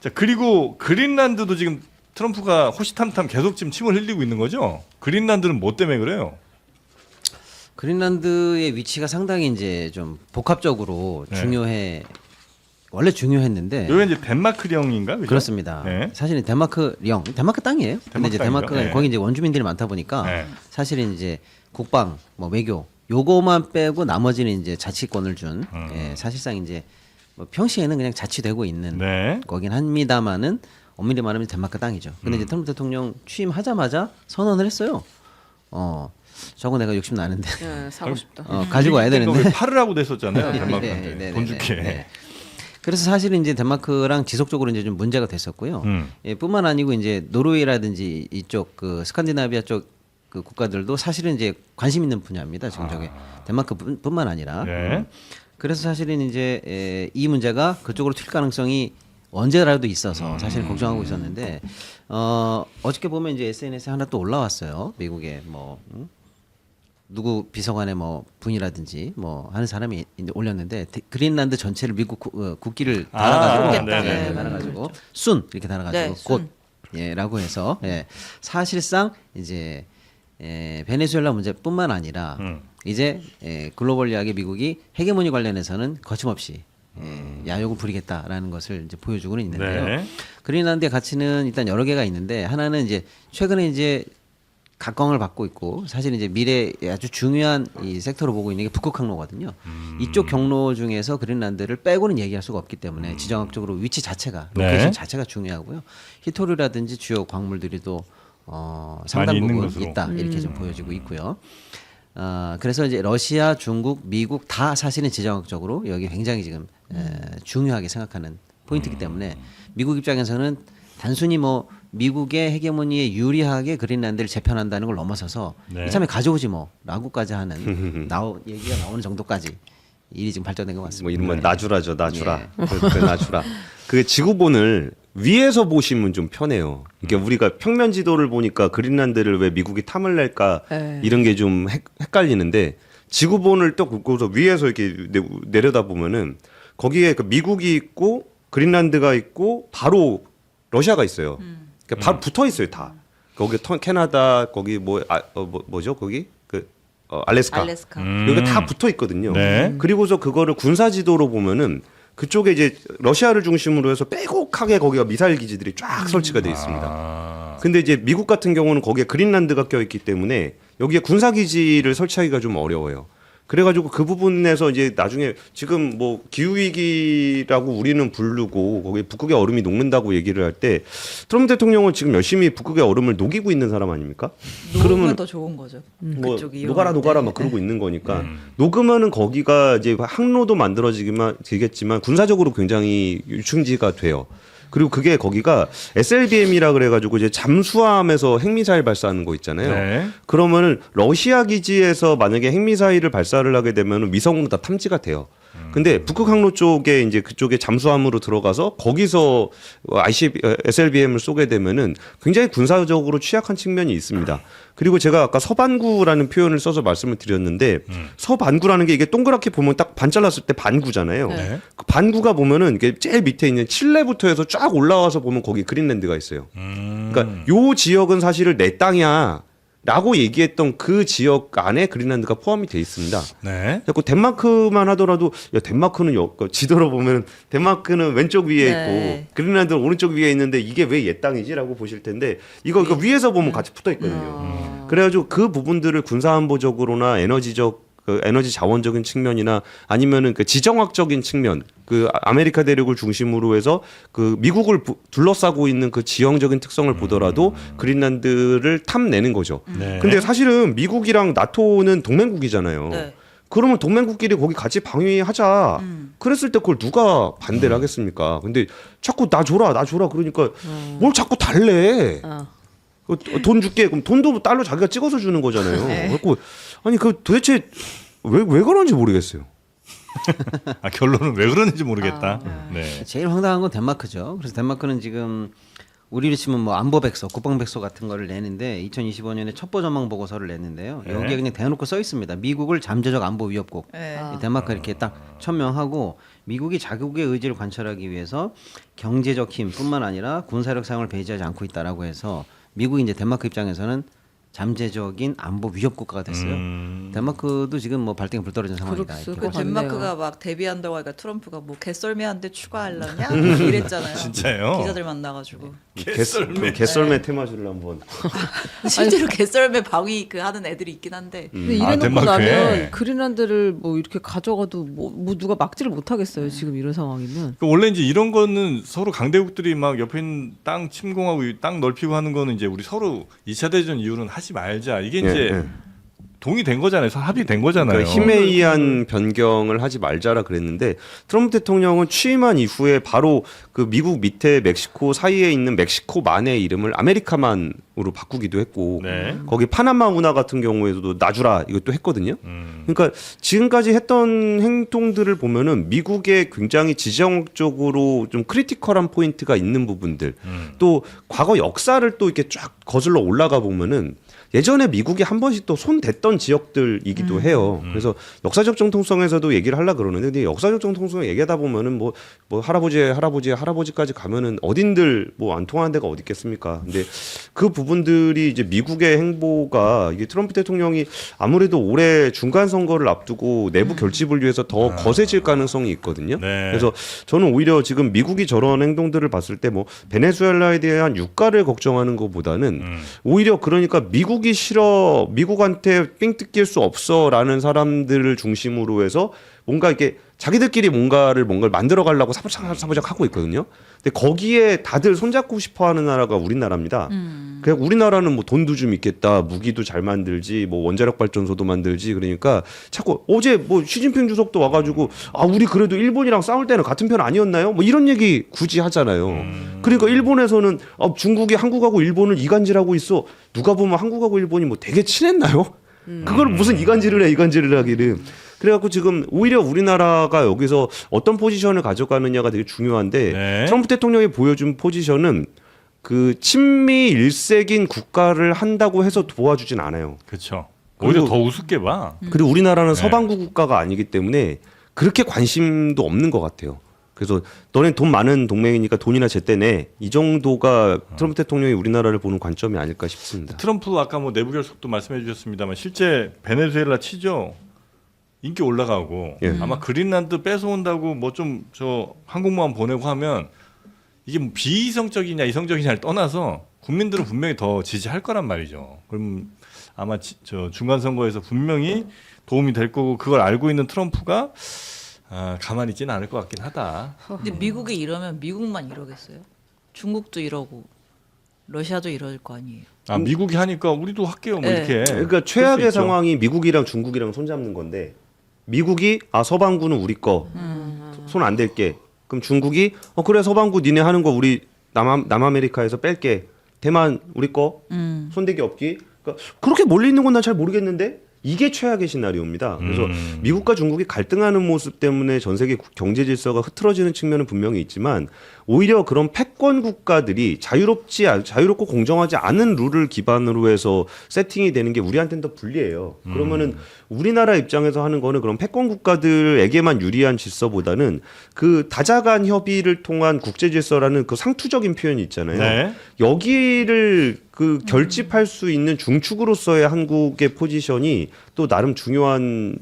자, 그리고 그린란드도 지금 트럼프가 호시탐탐 계속 지금 침을 흘리고 있는 거죠? 그린란드는 뭐 때문에 그래요? 그린란드의 위치가 상당히 이제 좀 복합적으로 네. 원래 중요했는데 여기 이제 덴마크령인가? 그죠? 그렇습니다. 네. 사실은 데마크 땅이에요. 근데 이제 땅이죠. 데마크가 네. 거기 이제 원주민들이 많다 보니까 네. 사실은 이제 국방, 뭐 외교 요거만 빼고 나머지는 이제 자치권을 준 사실상 이제 뭐 평시에는 그냥 자치되고 있는 네. 거긴 합니다만은 엄밀히 말하면 덴마크 땅이죠. 근데 이제 트럼프 대통령 취임하자마자 선언을 했어요. 저거 내가 욕심 나는데 네, 사고 싶다. 가지고 와야 되는데 팔으라고 됐었잖아요. 덴마크한테 네, 돈 네, 줄게. 네. 그래서 사실은 이제 덴마크랑 지속적으로 이제 좀 문제가 됐었고요. 뿐만 아니고 이제 노르웨이라든지 이쪽 그 스칸디나비아 쪽 그 국가들도 사실은 이제 관심 있는 분야입니다. 지금 저게 덴마크뿐만 아니라. 네. 그래서 사실은 이제 이 문제가 그쪽으로 튈 가능성이 언제라도 있어서 사실 걱정하고 있었는데 어저께 보면 이제 SNS에 하나 또 올라왔어요. 미국에 뭐 누구 비서관의 뭐 분이라든지 뭐 하는 사람이 올렸는데 그린란드 전체를 미국 국기를 달아가지고 네네. 달아가지고 순 이렇게 달아가지고 네, 곧 순. 예라고 해서 사실상 이제 베네수엘라 문제뿐만 아니라 이제 글로벌리하게 미국이 헤게모니 관련해서는 거침없이 야욕을 부리겠다라는 것을 이제 보여주고는 있는데요. 네. 그린란드의 가치는 일단 여러 개가 있는데 하나는 이제 최근에 이제 각광을 받고 있고 사실 이제 미래에 아주 중요한 이 섹터로 보고 있는 게 북극 항로거든요. 이쪽 경로 중에서 그린란드를 빼고는 얘기할 수가 없기 때문에 지정학적으로 위치 자체가 로케이션 네. 자체가 중요하고요. 히토류라든지 주요 광물들이 또 상당 있는 부분 것으로. 있다 이렇게 좀 보여지고 있고요. 그래서 이제 러시아, 중국, 미국 다 사실은 지정학적으로 여기 굉장히 지금 중요하게 생각하는 포인트이기 때문에 미국 입장에서는 단순히 뭐 미국의 헤게모니에 유리하게 그린란드를 재편한다는 걸 넘어서서 네. 이참에 가져오지 뭐라고까지 하는 얘기가 나오는 정도까지 일이 지금 발전된 것 같습니다. 뭐 이른바 나주라죠, 나주라. 그 나주라. 그 지구본을 위에서 보시면 좀 편해요. 이게 우리가 평면 지도를 보니까 그린란드를 왜 미국이 탐을 낼까 이런 게 좀 헷갈리는데 지구본을 또 긋고서 위에서 이렇게 내려다 보면은 거기에 그 미국이 있고 그린란드가 있고 바로 러시아가 있어요. 그러니까 바로 붙어 있어요, 다. 거기 캐나다 거기 뭐죠 거기 알래스카. 여기 다 붙어 있거든요. 네. 그리고서 그거를 군사 지도로 보면은 그쪽에 이제 러시아를 중심으로 해서 빼곡하게 거기가 미사일 기지들이 쫙 설치가 돼 있습니다. 근데 이제 미국 같은 경우는 거기에 그린란드가 껴있기 때문에 여기에 군사 기지를 설치하기가 좀 어려워요. 그래가지고 그 부분에서 이제 나중에 지금 뭐 기후 위기라고 우리는 부르고 거기 북극의 얼음이 녹는다고 얘기를 할 때 트럼프 대통령은 지금 열심히 북극의 얼음을 녹이고 있는 사람 아닙니까? 녹으면 더 좋은 거죠. 뭐 그쪽이 녹아라 막 그러고 있는 거니까 녹으면은 거기가 이제 항로도 만들어지겠지만 군사적으로 굉장히 유충지가 돼요. 그리고 그게 거기가 SLBM이라 그래가지고 이제 잠수함에서 핵미사일 발사하는 거 있잖아요. 네. 그러면은 러시아 기지에서 만약에 핵미사일을 발사를 하게 되면은 위성으로 다 탐지가 돼요. 근데 북극 항로 쪽에 이제 그쪽에 잠수함으로 들어가서 거기서 SLBM을 쏘게 되면은 굉장히 군사적으로 취약한 측면이 있습니다. 그리고 제가 아까 서반구라는 표현을 써서 말씀을 드렸는데 서반구라는 게 이게 동그랗게 보면 딱 반 잘랐을 때 반구잖아요. 네. 그 반구가 보면은 이게 제일 밑에 있는 칠레부터 해서 쫙 올라와서 보면 거기 그린란드가 있어요. 그러니까 요 지역은 사실은 내 땅이야. 라고 얘기했던 그 지역 안에 그린란드가 포함이 돼 있습니다. 네. 자꾸 덴마크만 하더라도 야 덴마크는 지도로 보면 덴마크는 왼쪽 위에 네. 있고 그린란드는 오른쪽 위에 있는데 이게 왜 얘 땅이지라고 보실 텐데 이거 위에서 보면 같이 붙어 있거든요. 그래가지고 그 부분들을 군사안보적으로나 에너지 자원적인 측면이나 아니면은 그 지정학적인 측면, 그 아메리카 대륙을 중심으로 해서 그 미국을 둘러싸고 있는 그 지형적인 특성을 보더라도 그린란드를 탐내는 거죠. 네. 근데 사실은 미국이랑 나토는 동맹국이잖아요. 네. 그러면 동맹국끼리 거기 같이 방위하자. 그랬을 때 그걸 누가 반대를 하겠습니까? 근데 자꾸 나 줘라 그러니까 뭘 자꾸 달래. 돈 줄게. 그럼 돈도 달러 자기가 찍어서 주는 거잖아요. 그래갖고 아니 그 도대체 왜 그런지 모르겠어요. 아, 결론은 왜 그러는지 모르겠다. 네. 제일 황당한 건 덴마크죠. 그래서 덴마크는 지금 우리로 치면 뭐 안보 백서, 국방 백서 같은 거를 내는데 2025년에 첩보 전망 보고서를 냈는데요. 네. 여기에 그냥 대놓고 써 있습니다. 미국을 잠재적 안보 위협국. 네. 덴마크 이렇게 딱 천명하고 미국이 자국의 의지를 관철하기 위해서 경제적 힘뿐만 아니라 군사력 사용을 배제하지 않고 있다라고 해서 미국이 이제 덴마크 입장에서는 잠재적인 안보 위협 국가가 됐어요. 덴마크도 지금 뭐 발등에 불 떨어진 상황이다. 그럴 이렇게 것 그 같네요. 덴마크가 막 데뷔한다고 하니까 트럼프가 뭐 개썰매한테 추가하려냐 이랬잖아요. 진짜요? 기자들 만나가지고 개썰매 테마주를 한번. 실제로 개썰매 방위 그 하는 애들이 있긴 한데 근데 아, 이래놓고 덴마크에? 나면 그린란드를 뭐 이렇게 가져가도 뭐 누가 막지를 못하겠어요. 지금 이런 상황이면. 그 원래 이제 이런 거는 서로 강대국들이 막 옆에 있는 땅 침공하고 이 땅 넓히고 하는 거는 이제 우리 서로 2차 대전 이후로는 하지 말자. 이게 이제 동의된 거잖아요. 합의된 거잖아요. 그러니까 힘에 의한 변경을 하지 말자라 그랬는데 트럼프 대통령은 취임한 이후에 바로 그 미국 밑에 멕시코 사이에 있는 멕시코만의 이름을 아메리카만으로 바꾸기도 했고 네. 거기 파나마 운하 같은 경우에도 놔주라 이것도 했거든요. 그러니까 지금까지 했던 행동들을 보면은 미국의 굉장히 지정적으로 좀 크리티컬한 포인트가 있는 부분들 또 과거 역사를 또 이렇게 쫙 거슬러 올라가 보면은 예전에 미국이 한 번씩 또 손 댔던 지역들이기도 해요. 그래서 역사적 정통성에서도 얘기를 하려 그러는데 근데 역사적 정통성 얘기하다 보면은 뭐 할아버지까지 가면은 어딘들 뭐 안 통하는 데가 어디 있겠습니까? 근데 그 부분들이 이제 미국의 행보가 이게 트럼프 대통령이 아무래도 올해 중간 선거를 앞두고 내부 결집을 위해서 더 거세질 가능성이 있거든요. 네. 그래서 저는 오히려 지금 미국이 저런 행동들을 봤을 때 뭐 베네수엘라에 대한 유가를 걱정하는 것보다는 오히려 그러니까 미국이 싫어, 미국한테 삥 뜯길 수 없어라는 사람들을 중심으로 해서 뭔가 이렇게 자기들끼리 뭔가를 만들어 가려고 사부작 하고 있거든요. 근데 거기에 다들 손잡고 싶어하는 나라가 우리나라입니다. 그냥 우리나라는 뭐 돈도 좀 있겠다, 무기도 잘 만들지, 뭐 원자력 발전소도 만들지. 그러니까 자꾸 어제 뭐 시진핑 주석도 와가지고 아 우리 그래도 일본이랑 싸울 때는 같은 편 아니었나요? 뭐 이런 얘기 굳이 하잖아요. 그러니까 일본에서는 중국이 한국하고 일본을 이간질하고 있어. 누가 보면 한국하고 일본이 뭐 되게 친했나요? 그걸 무슨 이간질을 하기를. 그래갖고 지금 오히려 우리나라가 여기서 어떤 포지션을 가져가느냐가 되게 중요한데 네. 트럼프 대통령이 보여준 포지션은 그 친미 일색인 국가를 한다고 해서 도와주진 않아요. 그렇죠. 오히려 그리고- 더 우습게 봐. 그리고 우리나라는 네. 서방구 국가가 아니기 때문에 그렇게 관심도 없는 것 같아요. 그래서 너네 돈 많은 동맹이니까 돈이나 제때 내. 이 정도가 트럼프 대통령이 우리나라를 보는 관점이 아닐까 싶습니다. 트럼프 아까 뭐 내부 결속도 말씀해 주셨습니다만 실제 베네수엘라 치죠. 인기 올라가고 예. 아마 그린란드 뺏어온다고 뭐 좀 저 항공모함 보내고 하면 이게 뭐 비이성적이냐 이성적이냐를 떠나서 국민들은 분명히 더 지지할 거란 말이죠. 그럼 아마 저 중간 선거에서 분명히 도움이 될 거고 그걸 알고 있는 트럼프가 가만히 있지는 않을 것 같긴 하다. 근데 미국이 이러면 미국만 이러겠어요? 중국도 이러고 러시아도 이럴 거 아니에요. 아 미국이 하니까 우리도 할게요 뭐 네. 이렇게. 그러니까 그럴 수 최악의 있죠. 상황이 미국이랑 중국이랑 손잡는 건데 미국이 서방구는 우리 거 손 안 댈게. 그럼 중국이 그래 서방구 니네 하는 거 우리 남아메리카에서 뺄게. 대만 우리 거 손대기 없기. 그러니까 그렇게 멀리 있는 건 난 잘 모르겠는데 이게 최악의 시나리오입니다. 그래서 미국과 중국이 갈등하는 모습 때문에 전 세계 경제 질서가 흐트러지는 측면은 분명히 있지만 오히려 그런 패권 국가들이 자유롭고 공정하지 않은 룰을 기반으로 해서 세팅이 되는 게 우리한테는 더 불리해요. 그러면은 우리나라 입장에서 하는 거는 그런 패권 국가들에게만 유리한 질서보다는 그 다자간 협의를 통한 국제 질서라는 그 상투적인 표현이 있잖아요. 네. 여기를 그 결집할 수 있는 중축으로서의 한국의 포지션이 또 나름 중요한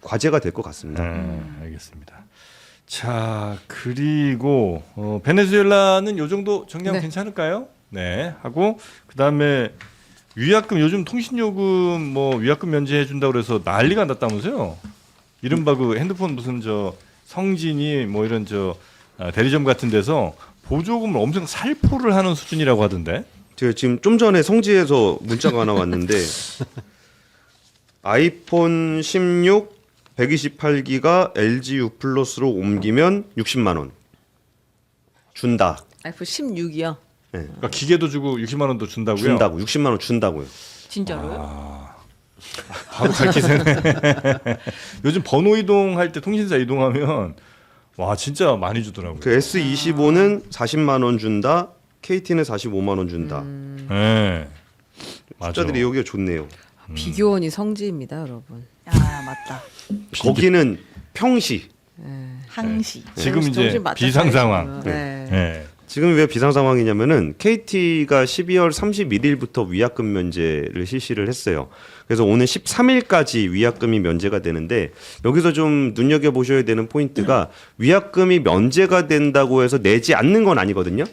과제가 될 것 같습니다. 알겠습니다. 자 그리고 베네수엘라는 요 정도 정리하면 네. 괜찮을까요? 네 하고 그 다음에 위약금 요즘 통신요금 뭐 위약금 면제해 준다고 그래서 난리가 났다면서요? 이른바 그 핸드폰 무슨 저 성진이 뭐 이런 저 대리점 같은 데서 보조금을 엄청 살포를 하는 수준이라고 하던데. 제가 지금 좀 전에 성지에서 문자가 하나 왔는데 아이폰 16 128기가 LG U 플러스로 옮기면 60만 원 준다. 아이폰 16이요. 그러니까 기계도 주고 60만 원도 준다고요? 준다고 60만 원 준다고요. 진짜로요? 바로 갈 기세네. 요즘 번호 이동할 때 통신사 이동하면 와 진짜 많이 주더라고요. 그 S25는 40만 원 준다. KT는 45만 원 준다. 네. 맞아. 숫자들이 여기가 좋네요. 비교원이 성지입니다, 여러분. 아 맞다. 거기는 평시. 항시. 지금 정신 이제 바짝 비상 상황. 차리고요. 네. 네. 지금 왜 비상 상황이냐면은 KT가 12월 31일부터 위약금 면제를 실시를 했어요. 그래서 오늘 13일까지 위약금이 면제가 되는데 여기서 좀 눈여겨 보셔야 되는 포인트가 위약금이 면제가 된다고 해서 내지 않는 건 아니거든요.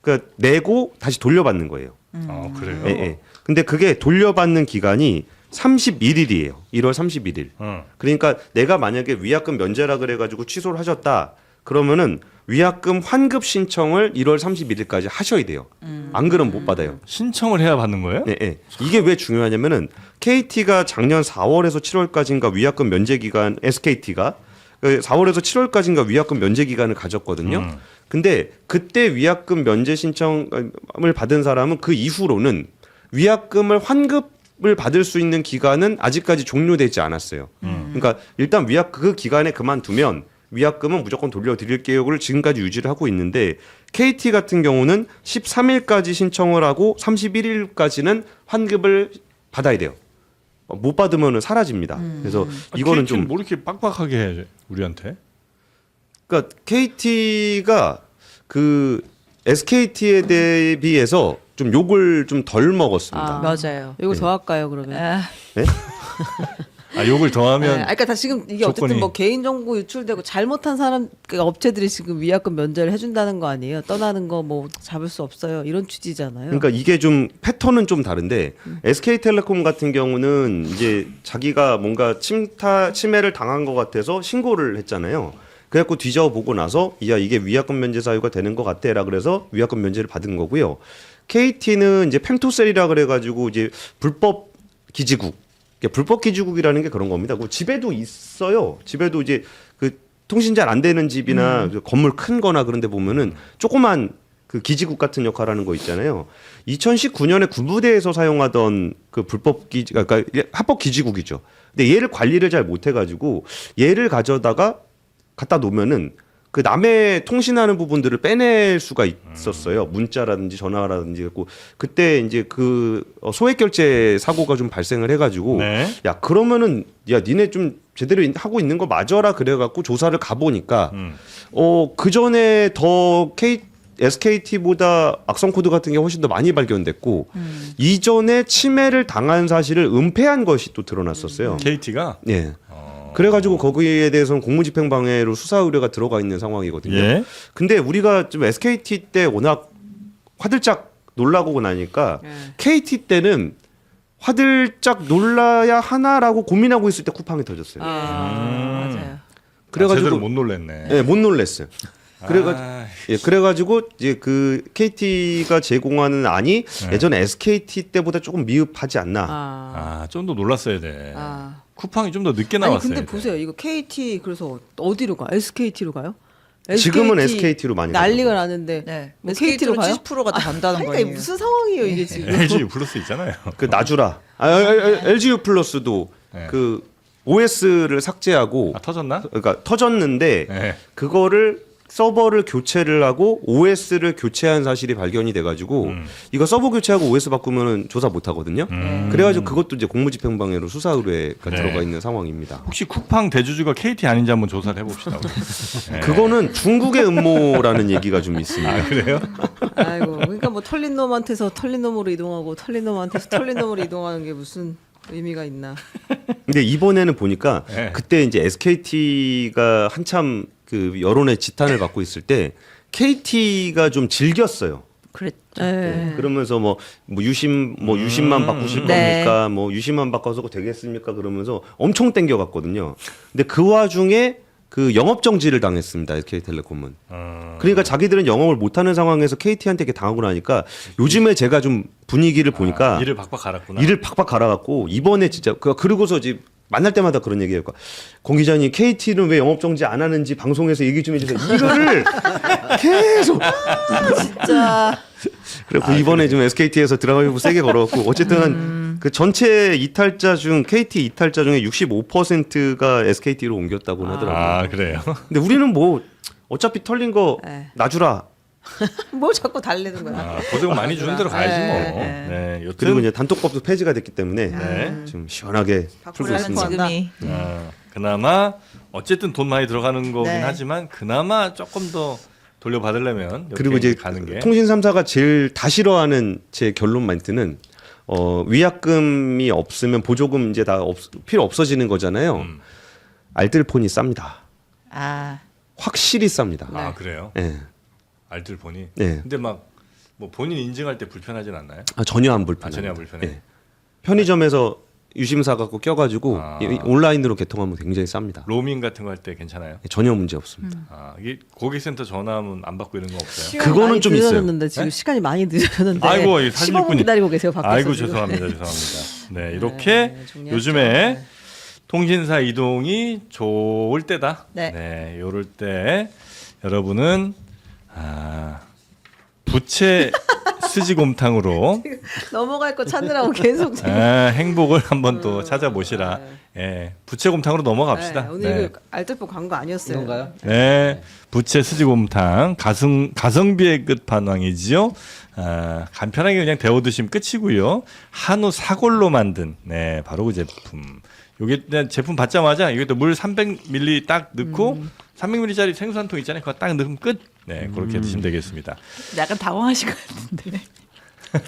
그러니까 내고 다시 돌려받는 거예요. 그래요? 예, 예. 근데 그게 돌려받는 기간이 31일이에요. 1월 31일. 그러니까 내가 만약에 위약금 면제라 그래가지고 취소를 하셨다. 그러면은 위약금 환급 신청을 1월 31일까지 하셔야 돼요. 안 그러면 못 받아요. 신청을 해야 받는 거예요? 예, 예. 이게 왜 중요하냐면은 KT가 작년 4월에서 7월까지인가 위약금 면제 기간 SKT가 4월에서 7월까지인가 위약금 면제 기간을 가졌거든요. 근데 그때 위약금 면제 신청을 받은 사람은 그 이후로는 위약금을 환급을 받을 수 있는 기간은 아직까지 종료되지 않았어요. 그러니까 일단 그 기간에 그만두면 위약금은 무조건 돌려드릴게요를 지금까지 유지를 하고 있는데 KT 같은 경우는 13일까지 신청을 하고 31일까지는 환급을 받아야 돼요. 못 받으면 사라집니다. 그래서 이거는 좀 뭐 이렇게 빡빡하게 해 우리한테? 그러니까 KT가 그 SKT에 대비해서 좀 욕을 좀 덜 먹었습니다. 아. 맞아요. 이거 더 할까요, 그러면? 아, 욕을 더하면 그러니까 다 지금 이게 조건이- 어쨌든 뭐 개인 정보 유출되고 잘못한 사람 그 업체들이 지금 위약금 면제를 해준다는 거 아니에요? 떠나는 거 뭐 잡을 수 없어요 이런 취지잖아요. 그러니까 이게 좀 패턴은 좀 다른데 SK텔레콤 같은 경우는 이제 자기가 뭔가 침해를 당한 것 같아서 신고를 했잖아요. 그래갖고 뒤져보고 나서 야 이게 위약금 면제 사유가 되는 것 같아라 그래서 위약금 면제를 받은 거고요. KT는 이제 펜토셀이라 그래가지고 이제 불법 기지국, 불법 기지국이라는 게 그런 겁니다. 그 집에도 있어요. 집에도 이제 그 통신 잘 안 되는 집이나 그 건물 큰거나 그런데 보면은 조그만 그 기지국 같은 역할하는 거 있잖아요. 2019년에 군부대에서 사용하던 그 불법 기지, 그러니까 합법 기지국이죠. 근데 얘를 관리를 잘 못해가지고 얘를 가져다가 갖다 놓으면은 그 남의 통신하는 부분들을 빼낼 수가 있었어요. 문자라든지 전화라든지. 그때 이제 그 소액 결제 사고가 좀 발생을 해가지고 네. 야 그러면은 야 니네 좀 제대로 하고 있는 거 맞아라 그래갖고 조사를 가보니까 그 전에 더 SKT보다 악성 코드 같은 게 훨씬 더 많이 발견됐고 이전에 침해를 당한 사실을 은폐한 것이 또 드러났었어요. KT가 예. 그래가지고 거기에 대해서는 공무집행방해로 수사 의뢰가 들어가 있는 상황이거든요. 예. 근데 우리가 좀 SKT 때 워낙 화들짝 놀라고 나니까 KT 때는 화들짝 놀라야 하나라고 고민하고 있을 때 쿠팡이 터졌어요. 맞아요. 그래가지고 제대로 못 놀랬네. 예, 못 놀랬어요. 그래가지고 이제 그 KT가 제공하는 안이 예전에 SKT 때보다 조금 미흡하지 않나. 좀 더 놀랐어야 돼. 아. 쿠팡이 좀 더 늦게 아니 나왔어요. 근데 보세요, 이거 KT 그래서 어디로 가? SKT로 가요? 지금은 SKT로 많이 난리가 가죠. 나는데 네. 뭐 KT로 SKT로 가요? 70%가 다 간다는 아니, 거예요. 이게 무슨 상황이에요 이게 지금? LG 플러스 있잖아요. 그 나주라. LGU 플러스도 네. 그 OS를 삭제하고 터졌나? 그러니까 터졌는데 네. 그거를 서버를 교체를 하고 OS를 교체한 사실이 발견이 돼가지고 이거 서버 교체하고 OS 바꾸면은 조사 못 하거든요. 그래가지고 그것도 이제 공무집행방해로 수사 의뢰가 네. 들어가 있는 상황입니다. 혹시 쿠팡 대주주가 KT 아닌지 한번 조사를 해봅시다. 네. 그거는 중국의 음모라는 얘기가 좀 있습니다. 아 그래요? 아이고 그러니까 뭐 털린 놈한테서 털린 놈으로 이동하고 털린 놈한테서 털린 놈으로 이동하는 게 무슨 의미가 있나? 근데 이번에는 보니까 네. 그때 이제 SKT가 한참 그 여론의 지탄을 받고 있을 때 KT가 좀 즐겼어요. 그랬죠. 네. 그러면서 유심만 바꾸실 네. 겁니까? 뭐 유심만 바꿔서 되겠습니까? 그러면서 엄청 땡겨갔거든요. 근데 그 와중에 그 영업 정지를 당했습니다. SK텔레콤은. 그러니까 자기들은 영업을 못하는 상황에서 KT한테 이렇게 당하고 나니까 요즘에 제가 좀 분위기를 보니까 일을 박박 갈았구나. 일을 팍팍 갈아갖고 이번에 진짜 그러고서 이제 만날 때마다 그런 얘기해요. 공 기자님 KT는 왜 영업 정지 안 하는지 방송에서 얘기 좀 해주세요. 이거를 계속 진짜 그래서 이번에 좀 SKT에서 드라이브 세게 걸어갖고 어쨌든 그 전체 이탈자 중 KT 이탈자 중에 65%가 SKT로 옮겼다고 하더라고요. 아 그래요. 근데 우리는 뭐 어차피 털린 거 네. 놔주라. 뭘 자꾸 달래는 거야. 아, 고생 많이 주는 대로 가야지 뭐. 네. 네, 여튼 그리고 이제 단톡법도 폐지가 됐기 때문에 네. 좀 시원하게 풀고 바꾸려는 있습니다. 지금이 그나마 어쨌든 돈 많이 들어가는 거긴 네. 하지만 그나마 조금 더 돌려받으려면 그리고 이제 가는 게 통신 3사가 제일 다 싫어하는 제 결론 멘트는 위약금이 없으면 보조금 이제 다 필요 없어지는 거잖아요. 알뜰폰이 쌉니다. 아 확실히 쌉니다. 아 그래요. 네. 알뜰폰이. 네. 근데 막 뭐 본인 인증할 때 불편하진 않나요? 전혀 안 불편해요. 전혀 안 불편해. 네. 편의점에서 유심사 갖고 껴가지고 아. 온라인으로 개통하면 굉장히 쌉니다. 로밍 같은 거 할 때 괜찮아요? 전혀 문제 없습니다. 아 이게 고객센터 전화하면 안 받고 이런 거 없어요? 그거는 좀 있어요. 늦어졌는데 지금 시간이 많이 늦어졌는데. 아이고, 이 사진 15분 분이- 기다리고 계세요 밖에서. 아이고 지금. 죄송합니다. 네 이렇게 중요하죠. 요즘에 네. 통신사 이동이 좋을 때다. 네. 요럴 때 여러분은 부채 스지곰탕으로 넘어갈 거 찾느라고 계속 지금. 행복을 한번 또 찾아보시라. 예, 부채곰탕으로 넘어갑시다. 네, 오늘 이거 알뜰폰 광고 아니었어요. 이건가요? 네, 부채 스지곰탕 가성비의 끝판왕이지요. 간편하게 그냥 데워 드시면 끝이고요. 한우 사골로 만든 바로 그 제품. 요게 그냥 제품 받자마자 이것도 물 300ml 딱 넣고 300ml짜리 생수 한 통 있잖아요. 그거 딱 넣으면 끝. 네, 그렇게 드시면 되겠습니다. 약간 당황하실 것 같은데.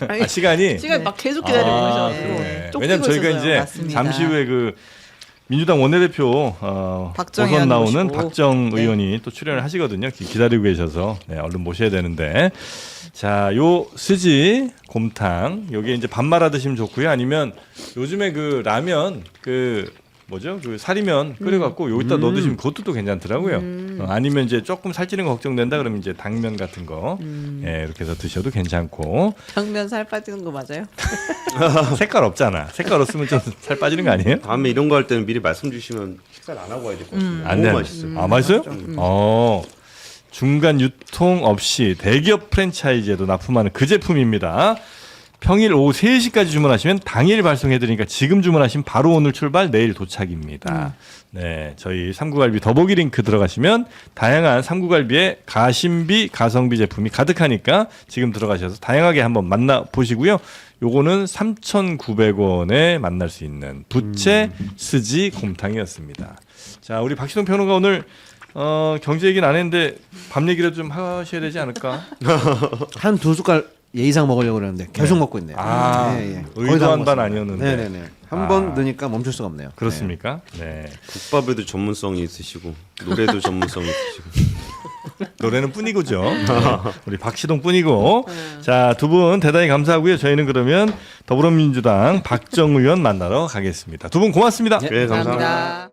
아니, 시간이 시간이 막 계속 기다리고 계셔가지고 그러네. 쫓기고 왜냐면 저희가 있어서요. 이제 맞습니다. 잠시 후에 그 민주당 원내대표 박정 보선 의원 나오는 모시고. 박정 의원이 또 출연을 하시거든요. 기다리고 계셔서 얼른 모셔야 되는데 자, 요 스지 곰탕 요게 이제 밥 말아 드시면 좋고요. 아니면 요즘에 그 라면 그 뭐죠? 그 사리면 끓여갖고 여기다 넣어 드시면 그것도 또 괜찮더라고요. 아니면 이제 조금 살찌는 거 걱정된다 그러면 이제 당면 같은 거 이렇게 해서 드셔도 괜찮고 당면 살 빠지는 거 맞아요? 색깔 없잖아. 색깔 없으면 좀 살 빠지는 거 아니에요? 다음에 이런 거 할 때는 미리 말씀 주시면 식사를 안 하고 와야 될 것 같습니다. 안 너무 돼. 맛있어요. 아 맛있어요? 중간 유통 없이 대기업 프랜차이즈에도 납품하는 그 제품입니다. 평일 오후 3시까지 주문하시면 당일 발송해드리니까 지금 주문하시면 바로 오늘 출발 내일 도착입니다. 네, 저희 삼구갈비 더보기 링크 들어가시면 다양한 삼구갈비의 가심비, 가성비 제품이 가득하니까 지금 들어가셔서 다양하게 한번 만나보시고요. 요거는 3,900원에 만날 수 있는 부채 스지 곰탕이었습니다. 자, 우리 박시동 평론가 오늘 경제 얘기는 안 했는데 밥 얘기를 좀 하셔야 되지 않을까? 한 두 숟갈 예의상 먹으려고 그러는데 계속 먹고 있네요. 아, 거의 의도한 다 바는 먹었습니다. 아니었는데. 네네네. 한 번 넣으니까 멈출 수가 없네요. 그렇습니까? 네. 국밥에도 전문성이 있으시고 노래도 전문성이 있으시고 노래는 뿐이고죠. 네. 우리 박시동 뿐이고. 자, 두 분 대단히 감사하고요. 저희는 그러면 더불어민주당 박정 의원 만나러 가겠습니다. 두 분 고맙습니다. 네. 네, 감사합니다. 감사합니다.